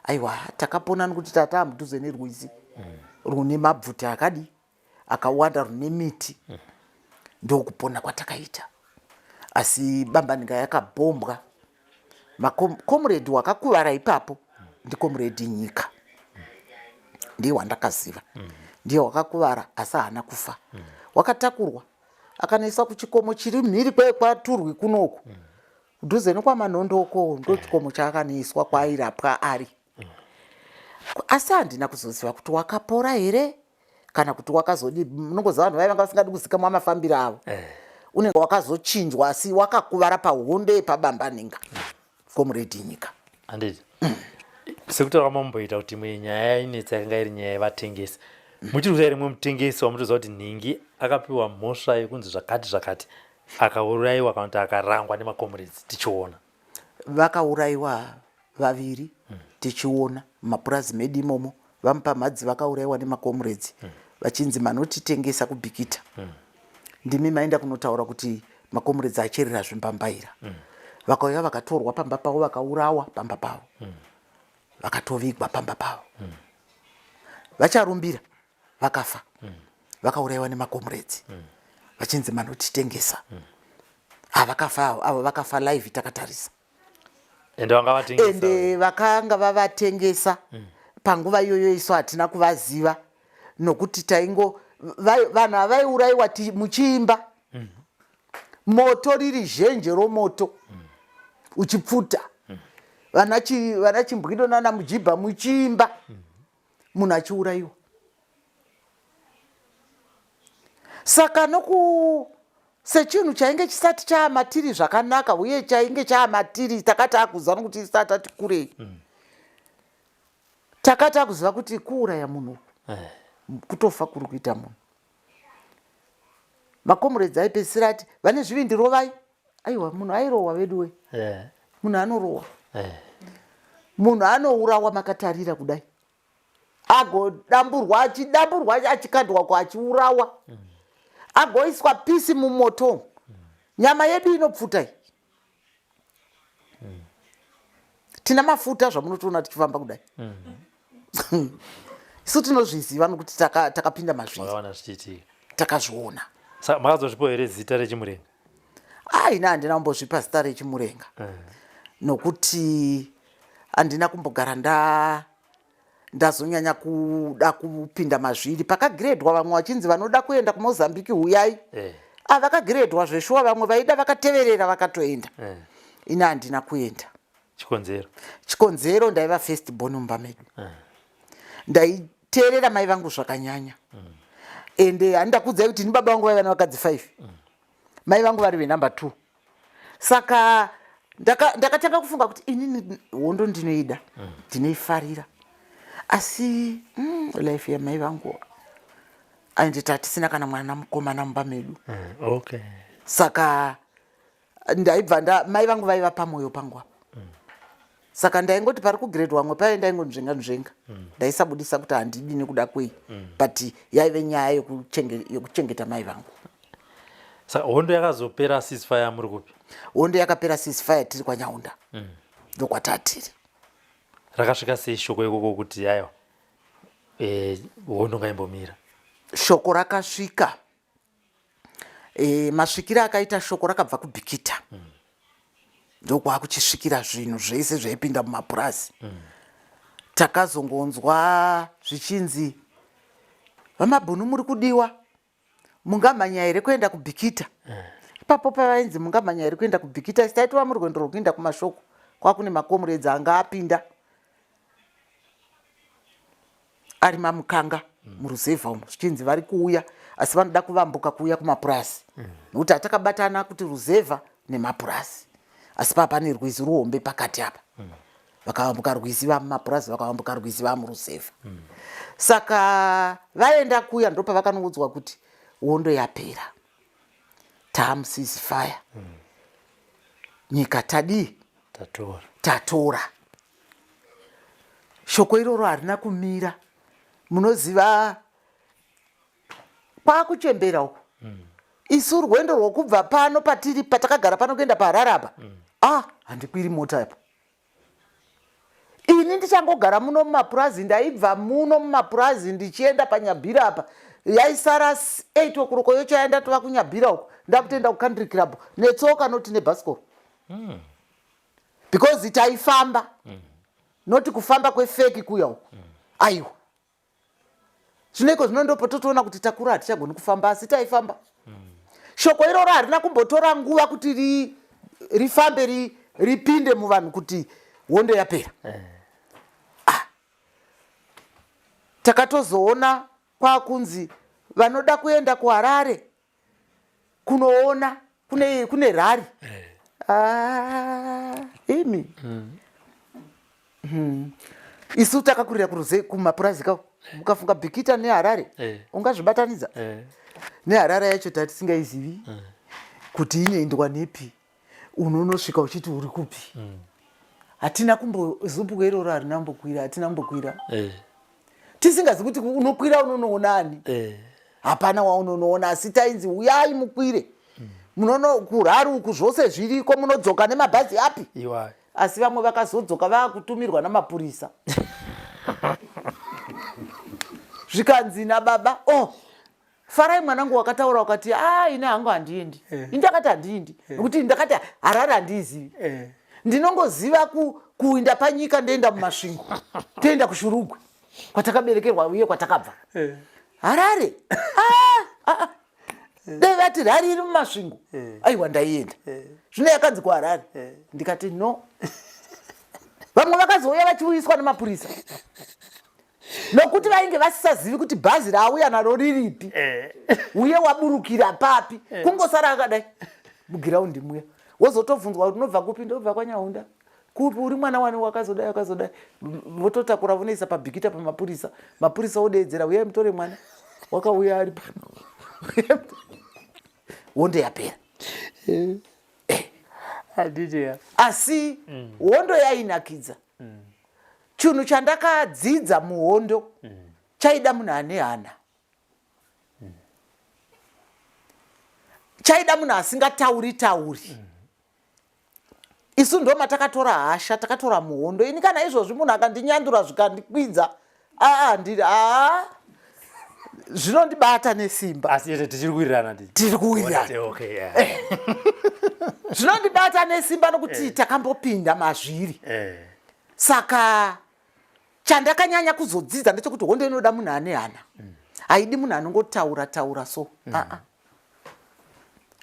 Aiwa, takapona nokuti tata mudhuze nerwizi. Rune mabvute akadi akawanda rune miti. Ndokupona kwatakaita. Asi Bambaninga yakabhombwa. Makomrade wakakuvara ipapo ndikomrade Nyika. Ndiye wandakaziva. Ndiye wakakuvara asi haana kufa. Wakatakurwa akanoiswa kuchikomo chiri mhiri kwaTurwi kunoku. Kudhuze nekwaManondoko ndo chikomo chaakanoiswa kwaairapwa ari. Asi handina kuzoziva kuti wakapora here kana kuti wakazodi. Munongoziva vanhu vanga vasingadi kuzikamwa mafambiro avo. Unenge wakazochinjwa asi wakakuvara pahondo yepaBambaninga. Komrade Nyika. Handiti. Sekutaura mamboita kuti imwe nyaya inetsa yanga iri nyaya yevatengesi. Muchiri kuita rimwe mutengesi wamutoziva kuti Nhingi akapiwa mhosva yekunzi zvakati akaurayiwa kana kuti akarangwa nemakomrades tichiona. Vakaurayiwa vaviri tichiona mumapurazi medu imomo. Vamupa mhadzi vakaurayiwa nemakomrades vachinzi manotitengesa kubhikita. Ndimi maenda kunotaura kuti makomrades acherera zvimbambaira. Vakauya vakatorwa pamba pavo vakaurawa pamba pavo. Vakatovigwa pamba pavo. Vacharumbira vakafa. Vakaurayiwa nemakomrades. Vachinzi manotitengesa. Vakafa avo vakafa live takatarisa. Ende vakanga vavatengesa. Panguva iyoyo isu hatina kuvaziva nokuti taingo vanhu avaiurayiwa muchiimba. Moto riri zhenje romoto uchipfuta. Vana Chimbwido nana Mujibha muchiimba. Munhu achiurayiwa. Saka sechinhu chainge chisati chaamatiri zvakanaka uye chainge chaamatiri takati akuziva nokuti isati ati kurei. Takati akuziva kuti kuuraya munhu kutofa kuri kuita munhu. Makomrades aipedzisira ati vane zvivindi rovai. Aiwa, munhu airohwa vedu we. Munhu anorohwa. Munhu anourawa makatarira kudai. Agodamburwa achikandwa achiurawa. Agoiswa pisi mumoto. Nyama yedu inopfuta. Tina mafuta zvamunotoona tichifamba kudai. Isu tinozviziva nokuti takapinda mazviri. Takazviona. Saka makazozvipa here zita rechimurenga? Ina handina kumbozvipa zita rechimurenga. Nokuti handina kumbogara ndazonyanya kuda kupinda mazviri. Pakagiredwa vamwe vachinzi vanoda kuenda kuMozambique huyai. Vakagiredwa zveshuwa vamwe vaida vakateverera vakatoenda. Ina handina kuenda. Chikonzero ndaiva first born mumba medu. Ndaiteerera mai vangu zvakanyanya. Ende handakudzai kuti nibaba vangu vaiva nevakadzi 5. Mai vangu vari venumber 2. Saka ndakatanga kufunga kuti inini hondo ndinoida. Ndinoifarira. Asi life yamai vangu ainditi hatisina kana mwana mukomana mumba medu. Okay. Saka ndaibva mai vangu vaiva pamwoyo pangu apa. Saka ndaingoti pari kugrade wamwe paye ndaingonzvenga ndaisabudisa kuti handidi nekuda kwei, but yaive nyaya yekuchengeta mai vangu. Saka hondo yakazopera ceasefire muri kupi? Hondo yakapera ceasefire tiri kwaNyaunda. Ndokwatatiri. Rakasvika sei shoko ikoko kuti aiwa hondo ngaimbomira? Shoko rakasvika, masvikiro akaita shoko rakabva kubhikita. Ndokwakuchisvikira zvinhu zvese zvaipinda mumapurazi. Takazongonzwa zvichinzi vamabhunu muri kudiwa, mungamhanya here kuenda kubhikita. Ipapo pavainzi mungamhanya here kuenda kubhikita, taitova murwendo rwokuenda kumashoko, kwakune makomuredzi anga apinda ari mamukanga muruzevha umo, zvichinzi vari kuuya asi vanoda kuvambuka kuuya kumapurazi, nokuti hatakabatana kuti ruzevha nemapurazi, asi papa pane rwizi ruhombe pakati apa. Vakavambuka rwizi vamumapurazi, vakavambuka rwizi vamuruzevha. Saka vaenda kuya ndo pavakanoudzwa kuti hondo yapera, tamusizifaya, nyika tatora. Shoko iroro harina kumira. Munoziva kwakuchembera uko. Isu rwendo rwokubva pano patakagara pano kuenda paHarare apa. Handikwiri mota apa. Ini ndichangogara muno mumapurazi, ndaibva muno mumapurazi ndichienda paNyabhira apa. Yaisara 8 o'clock yochaenda tova kuNyabhira uko. Ndakutoenda kuCountry Club netsoka noti nebhasikoro. Because taifamba. Noti kufamba kwefeki kuya uko. Aiwa. Zvineko zvinondopo totoona kuti takura hatichagoni kufamba asi taifamba. Shoko iroro harina kumbotora nguva kuti rifambe ripinde muvanhu kuti hondo yapera. Takatozoona kwakunzi vanoda kuenda kuHarare kunoona kune rari. Imi. Isu takakurira kumapurazi kako. Mukafunga Bhikita neHarare, ungazvibatanidza. NeHarare yacho tatisingaizivi kuti inoendwa nepi, unonosvika uchiti uri kupi. Hatina kumbozupuka iroro harina kumbokwira, hatina kumbokwira. Tisingazi kuti unokwira unonoona ani. Hapana waunonoona, asi tainzi uyai mukwire. Munono kuRari uku zvose zviriko, munodzoka nemabhazi api. Asi vamwe vakazodzoka vakutumirwa namapurisa. Zvikanzi nababa, farai mwanangu wakataura wakati ine hangu handiendi. Indakati handiendi. Nokuti ndakati Harare handizivi. Ndinongoziva kuinda panyika ndoenda mumasvingo. Toenda kuShurugwe kwatakaberekerwa uye kwatakabva. Harare. Dai vati rari iri mumasvingo. Aiwa ndaienda. Zvino yakanzi kuHarare. Ndikati no. Vamwe vakazouya vachiuyiswa nemapurisa. Nokuti vainge vasisazivi kuti bhazi rauya naro riripi. Uye waburukira papi. Kungosara akadai mugiraundi muya. Wozotobvunzwa kuti unobva kupi? Ndobva kwaNyaunda. Kupi uri mwana wani wakazodai. Vototakura vonoisa paBhikita pamapurisa. Mapurisa odeedzera uyai mutore mwana. Wakauya ari pano. Hondo yapera. Asi hondo yainakidza. Chinhu chandakadzidza muhondo chaida munhu ane hana. Chaida munhu asingatauri. Isu ndo matakatora hasha, takatora muhondo. Ini kana izvozvi munhu akandinyandura zvikandikwidza, zvinondibata nesimba. Asi tichiri kuwirirana tiri kuwirirana. Okay, zvinondibata nesimba nokuti takambopinda mazviri. Saka chandakanyanya kuzodzidza ndechekuti hondo inoda munhu ane hana. Haidi munhu anongotaura so.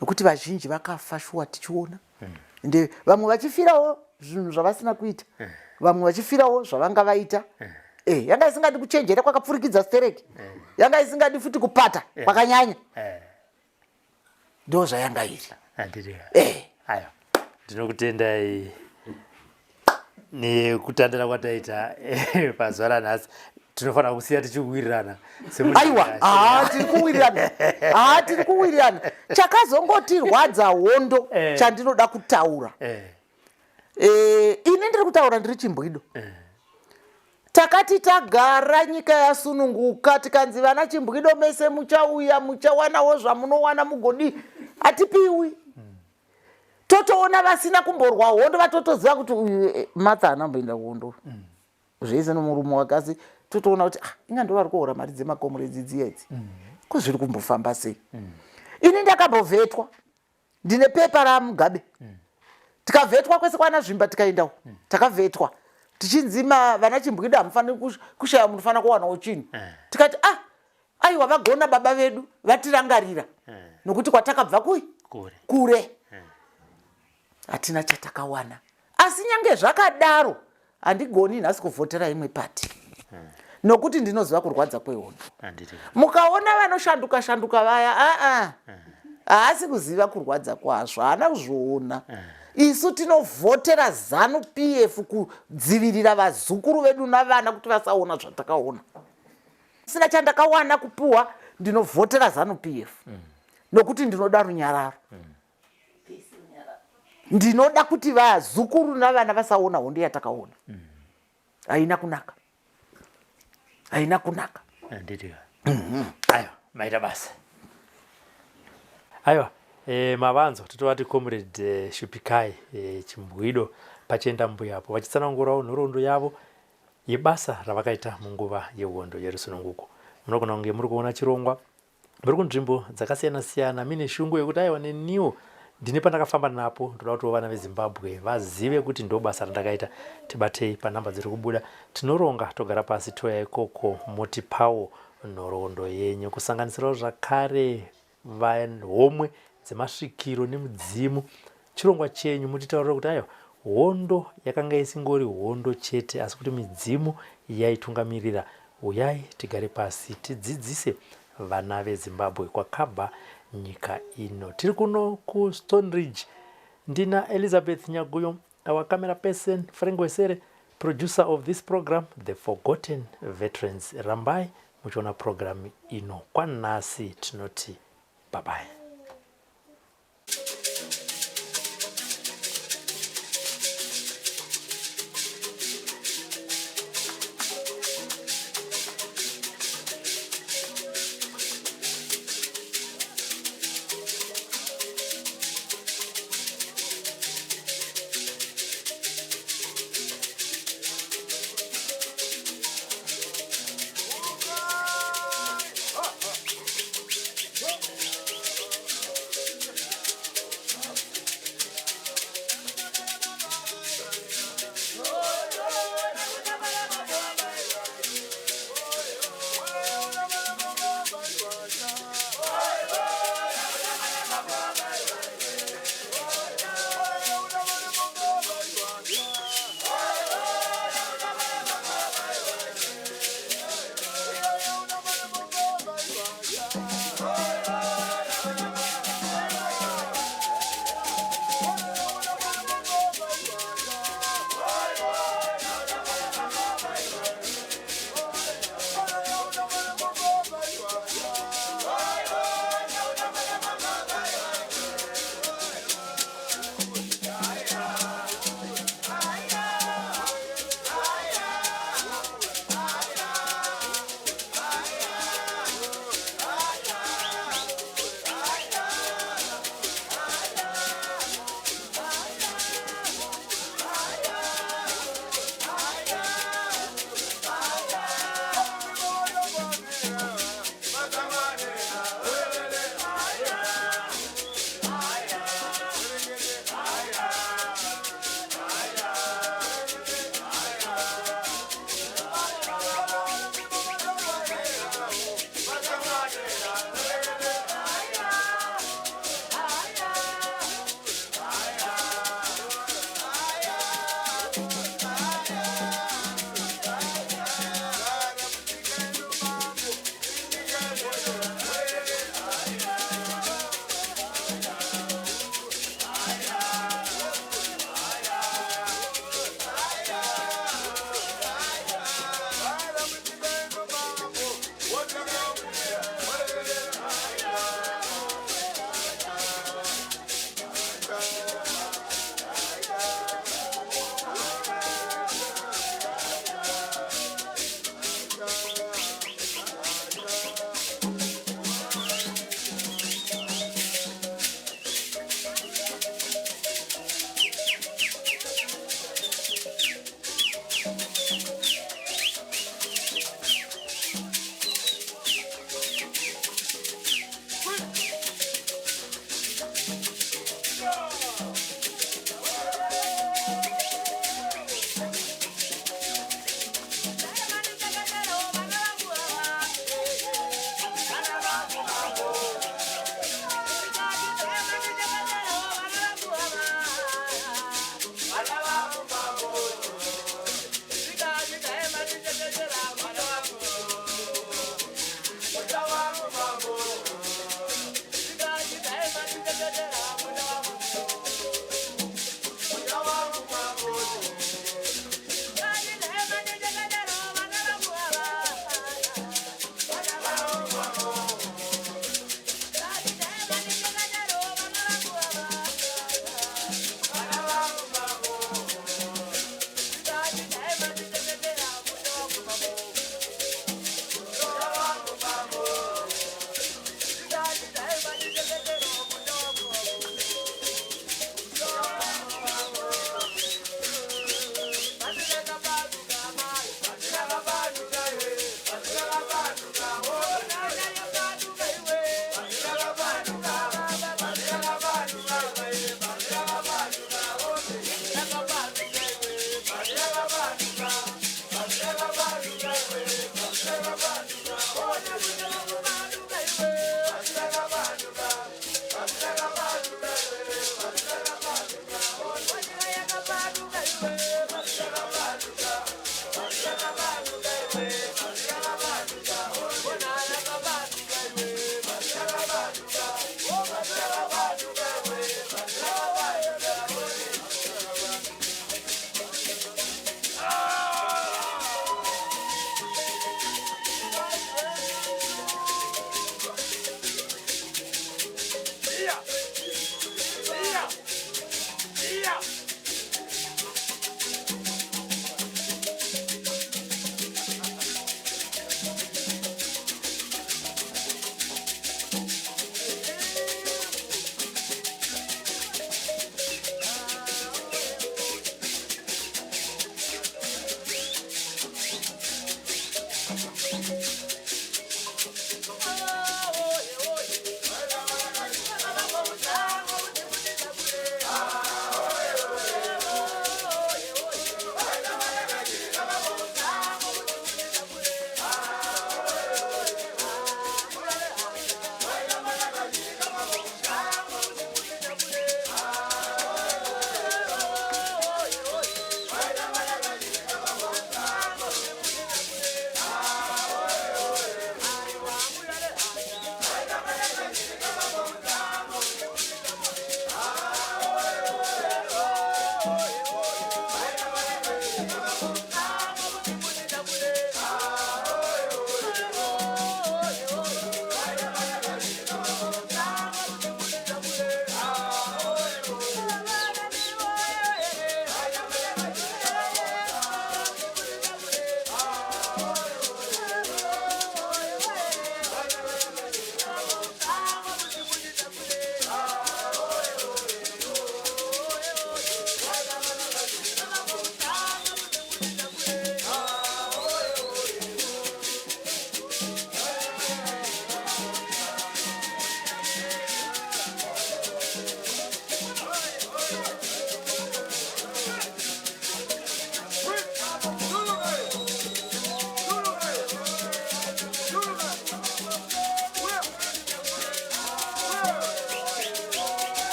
Nokuti vazhinji vakafa shuwa tichiona. Ende vamwe vachifirawo zvinhu zvavasina kuita. Vamwe vachifirawo zvavanga vaita. Yanga isingadi kuchenjera kwakapfurikidza stereki. Yanga isingadi futi kupata kwakanyanya. Ndo zvayanga iri. Aya. Ndinokutendai nekutandana kwataita pazuva ranhasi. Tinofana kusiya tichiwirirana. Aiwa, tiri kuwirirana. Chakazongotirwadza hondo chandinoda kutaura. Ini ndiri kutaura ndiri Chimbwido. Takati tagara nyika yasununguka tikanzi vana Chimbwido mese muchauya muchawanawo zvamunowana mugodi atipiwi. Totoona vasina kumborwa hondo vatotoziva kuti Martha anomboenda kuhondo. Zvese nomurume wakazi totoona kuti inga ndo vari kuhora mari dzemakomuredzi dziyedzi. Kuzviri kumbofamba sei? Ini ndakambovhetwa. Ndine pepa raMugabe. Tikavhetwa kwese kwana Zvimba tikaendawo. Takavhetwa. Tichinzima vana Chimbwido hamufaniri kushaya munofana kuwanawo chinhu. Tikati aiwa vagona baba vedu vatirangarira. Nokuti kwatakabva kure. Hatina chatakawana. Asi nyange zvakadaro handigoni nhasi kuvhotera imwe pati. Nokuti ndinoziva kurwadza kwehondo. Mukaona vanoshanduka vaya haasi kuziva kurwadza kwazvo, haana kuzviona. Isu tinovhotera ZANU-PF kudzivirira vazukuru vedu navana kuti vasaona zvatakaona. Sina chandakawana kupuwa ndinovhotera ZANU-PF. Nokuti ndinoda runyararo. Ndinoda kuti vazukuru navana vasaona hondo yatakaona. Haina kunaka. Haina kunaka. Nditiga. Aiwa, maita basa. Aiwa, mavanzo totovati Comrade Shupikai Chimbwido pachenda mbuyapo vachitsanangurawo nhoroondo yavo yebasa ravakaita munguva yehondo yerusununguko. Munogona kunge muri kuona chirongwa muri kunzvimbo dzakasiyana-siyana mine shungu yekuti aiwa neniwo ndine pandakafamba napo ndoda kuti vana veZimbabwe vazive kuti ndo basa randakaita. Tibatei panhamba dziri kubuda, tinoronga togara pasi toya ikoko motipawo nhoroondo yenyu kusanganisirawo zvakare homwe dzemasvikiro nemudzimu. Chirongwa chenyu mutitaurira kuti ayo hondo yakanga isingori hondo chete asi kuti midzimu yaitungamirira. Uyai tigare pasi tidzidzise vana veZimbabwe kwakabva nyika ino. Tiri kuno kuStone Ridge. Ndina Elizabeth Nyaguyo, our camera person Frank Wesere, producer of this program The Forgotten Veterans. Rambai muchiona program ino kwanhasi tinoti bye bye.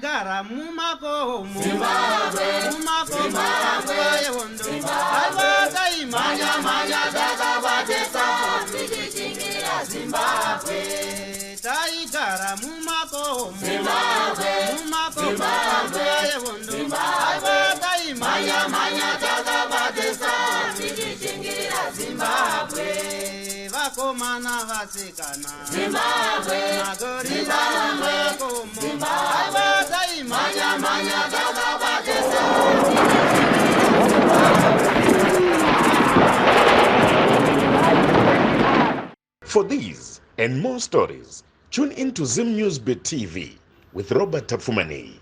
taigara mumakomo mumakomo panguva yehondo aivakaimhanya mhanya takavatesa tichichingira zimbabwe taigara mumakomo mumakomo panguva yehondo aivakaimhanya mhanya takavatesa tichichingira zimbabwe vakomana vasikana magorisa mumakomo aivakaimhanya mhanya takavatesa For these and more stories, tune in to Zim News Bit TV with Robert Tafumani.